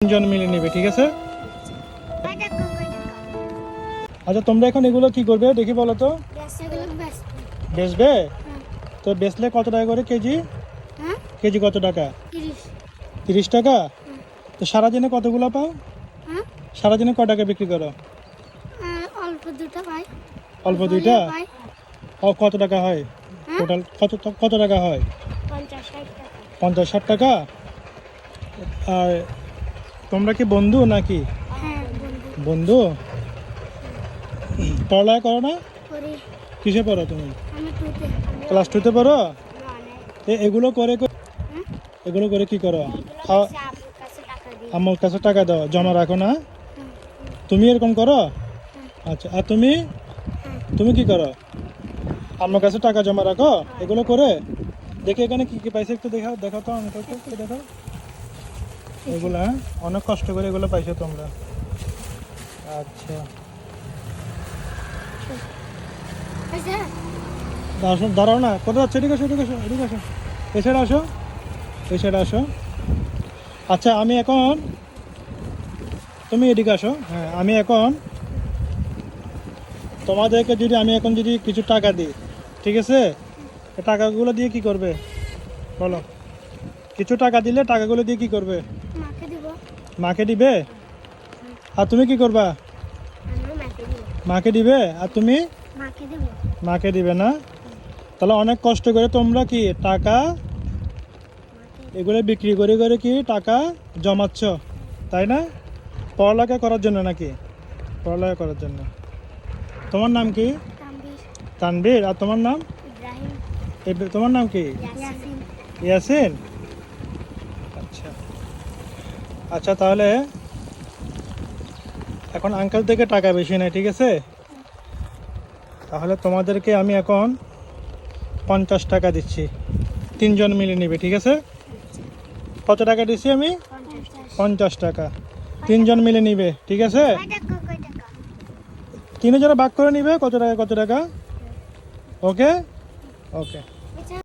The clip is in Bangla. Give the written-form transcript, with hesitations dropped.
তিনজন মিলে নিবে, ঠিক আছে? আচ্ছা, তোমরা এখন এগুলো কি করবে দেখি বলো তো? বেচবে? তো বেচলে কত টাকা করে কেজি? কেজি কত টাকা? 30 টাকা। তো সারাদিনে কতগুলো পাও? সারাদিনে কত টাকা বিক্রি করো? অল্প দুইটা। ও, কত টাকা হয় টোটাল? কত টাকা হয়? 50-60 টাকা। আর তোমরা কি বন্ধু নাকি? বন্ধু। পড়ালেখা করো না? কিসে পড়ো তুমি? ক্লাস 2-তে পড়ো? এগুলো করে এগুলো করে কি করো? আমার কাছে টাকা দাও, জমা রাখো না? তুমি এরকম করো? আচ্ছা, আর তুমি তুমি কি করো? আমার কাছে টাকা জমা রাখো এগুলো করে? দেখি এখানে কি কি পাইছে একটু দেখো তো, আমি একটু দেখো এগুলা। অনেক কষ্ট করে এগুলো পাইছো তোমরা। আচ্ছা, দাঁড়াও না, কোথায় যাচ্ছে? এদিকে আসো, এদিকে আসো, এদিকে আসো, এই সাইডে আসো, এই সাইডে আসো। আচ্ছা, আমি এখন, তুমি এদিকে আসো। হ্যাঁ, আমি এখন তোমাদেরকে আমি এখন যদি কিছু টাকা দিই, ঠিক আছে? এই টাকাগুলো দিয়ে কি করবে বলো? কিছু টাকা দিলে টাকাগুলো দিয়ে কি করবে? মাকে দিবে। আর তুমি কি করবা? মাকে দিবে। আর তুমি? মাকে দিবে না? তাহলে অনেক কষ্ট করে তোমরা কি টাকা এগুলো বিক্রি করে করে কি টাকা জমাচ্ছ, তাই না? পড়ালেখা করার জন্য নাকি? পড়ালেখা করার জন্য। তোমার নাম কি? তানবীর। আর তোমার নাম? তোমার নাম কি? ইয়াসিন। আচ্ছা আচ্ছা, তাহলে এখন আঙ্কেল থেকে টাকা বেশি নেই, ঠিক আছে? তাহলে তোমাদেরকে আমি এখন 50 টাকা দিচ্ছি, তিনজন মিলে নিবে, ঠিক আছে? কত টাকা দিচ্ছি আমি? 50 টাকা। তিনজন মিলে নিবে, ঠিক আছে? তিনজনে ভাগ করে নিবে কত টাকা কত টাকা। ওকে ওকে।